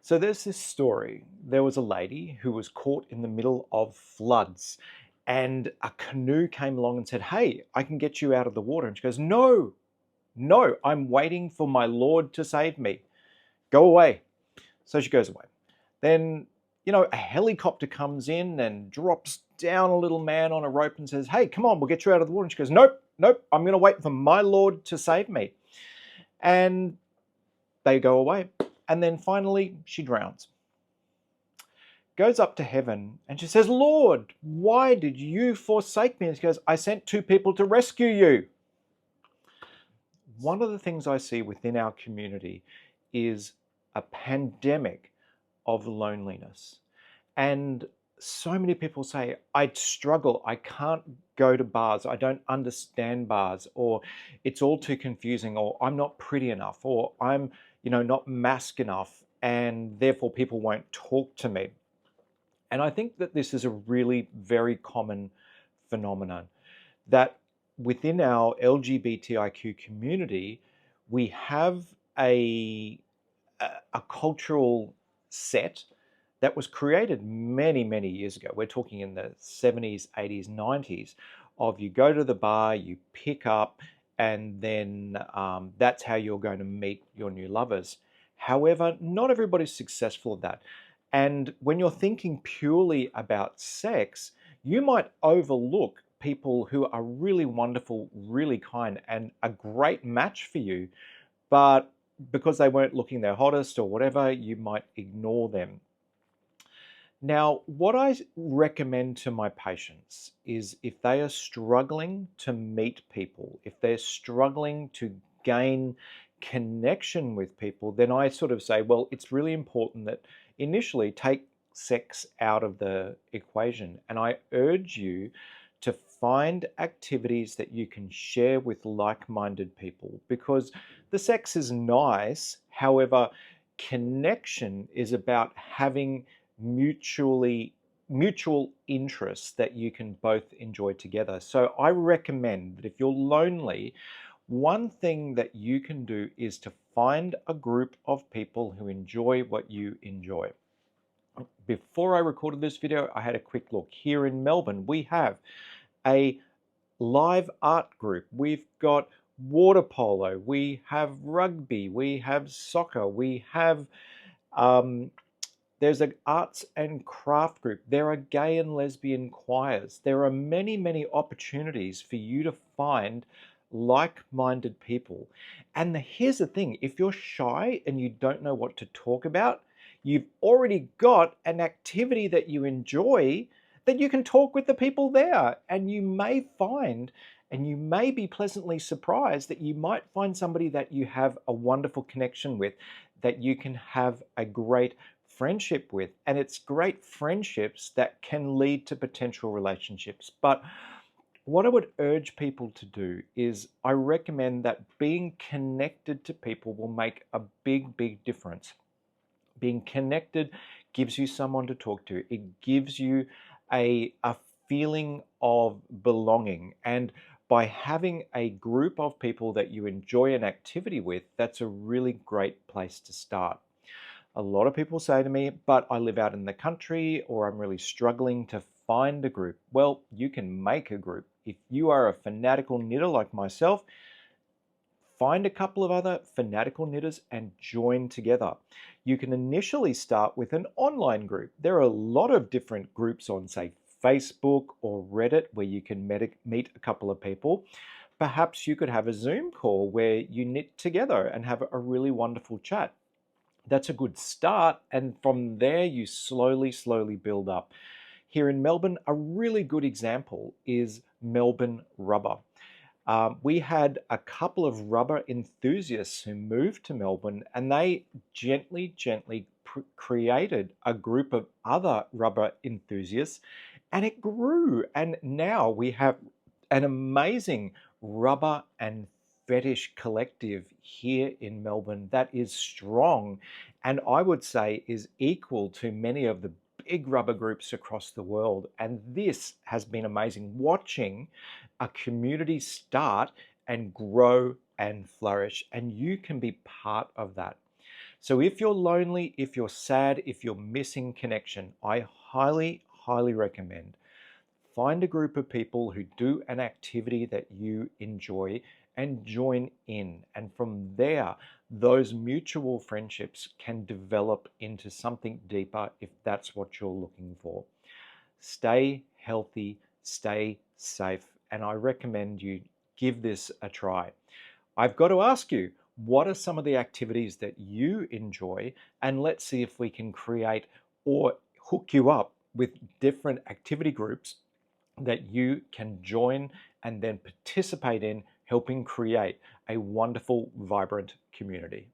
So there's this story. There was a lady who was caught in the middle of floods, and a canoe came along and said, "Hey, I can get you out of the water." And she goes, "No, no, I'm waiting for my Lord to save me. Go away." So she goes away. Then, a helicopter comes in and drops down a little man on a rope and says, "Hey, come on, we'll get you out of the water." And she goes, "Nope, nope, I'm going to wait for my Lord to save me." And they go away. And then finally, she drowns. Goes up to heaven and she says, "Lord, why did you forsake me?" And she goes, "I sent two people to rescue you." One of the things I see within our community is a pandemic of loneliness. And so many people say, "I struggle, I can't go to bars, I don't understand bars," or "it's all too confusing," or "I'm not pretty enough," or "I'm, not mask enough, and therefore people won't talk to me." And I think that this is a really very common phenomenon, that within our LGBTIQ community, we have a cultural set that was created many, many years ago. We're talking in the 70s, 80s, 90s, of you go to the bar, you pick up, and then that's how you're going to meet your new lovers. However, not everybody's successful at that. And when you're thinking purely about sex, you might overlook people who are really wonderful, really kind, and a great match for you, but because they weren't looking their hottest or whatever, you might ignore them. Now, what I recommend to my patients is, if they are struggling to meet people, if they're struggling to gain connection with people, then I sort of say, well, it's really important that initially take sex out of the equation. And I urge you to find activities that you can share with like-minded people, because the sex is nice. However, connection is about having mutual interests that you can both enjoy together. So I recommend that if you're lonely, one thing that you can do is to find a group of people who enjoy what you enjoy. Before I recorded this video, I had a quick look. Here in Melbourne, we have a live art group. We've got water polo, we have rugby, we have soccer, we have there's an arts and craft group. There are gay and lesbian choirs. There are many, many opportunities for you to find like-minded people. And here's the thing, if you're shy and you don't know what to talk about, you've already got an activity that you enjoy that you can talk with the people there. And you may find, and you may be pleasantly surprised, that you might find somebody that you have a wonderful connection with, that you can have a great friendship with. And it's great friendships that can lead to potential relationships. But what I would urge people to do is, I recommend that being connected to people will make a big, big difference. Being connected gives you someone to talk to. It gives you a feeling of belonging. And by having a group of people that you enjoy an activity with, that's a really great place to start. A lot of people say to me, "But I live out in the country," or "I'm really struggling to find a group." Well, you can make a group. If you are a fanatical knitter like myself, find a couple of other fanatical knitters and join together. You can initially start with an online group. There are a lot of different groups on, say, Facebook or Reddit, where you can meet a couple of people. Perhaps you could have a Zoom call where you knit together and have a really wonderful chat. That's a good start, and from there you slowly build up. Here in Melbourne, a really good example is Melbourne Rubber. We had a couple of rubber enthusiasts who moved to Melbourne, and they gently created a group of other rubber enthusiasts, and it grew. And now we have an amazing rubber and fetish collective here in Melbourne that is strong, and I would say is equal to many of the big rubber groups across the world. And this has been amazing, watching a community start and grow and flourish, and you can be part of that. So if you're lonely, if you're sad, if you're missing connection, I highly, highly recommend find a group of people who do an activity that you enjoy and join in. And from there, those mutual friendships can develop into something deeper if that's what you're looking for. Stay healthy, stay safe, and I recommend you give this a try. I've got to ask you, what are some of the activities that you enjoy? And let's see if we can create or hook you up with different activity groups that you can join and then participate in, helping create a wonderful, vibrant community.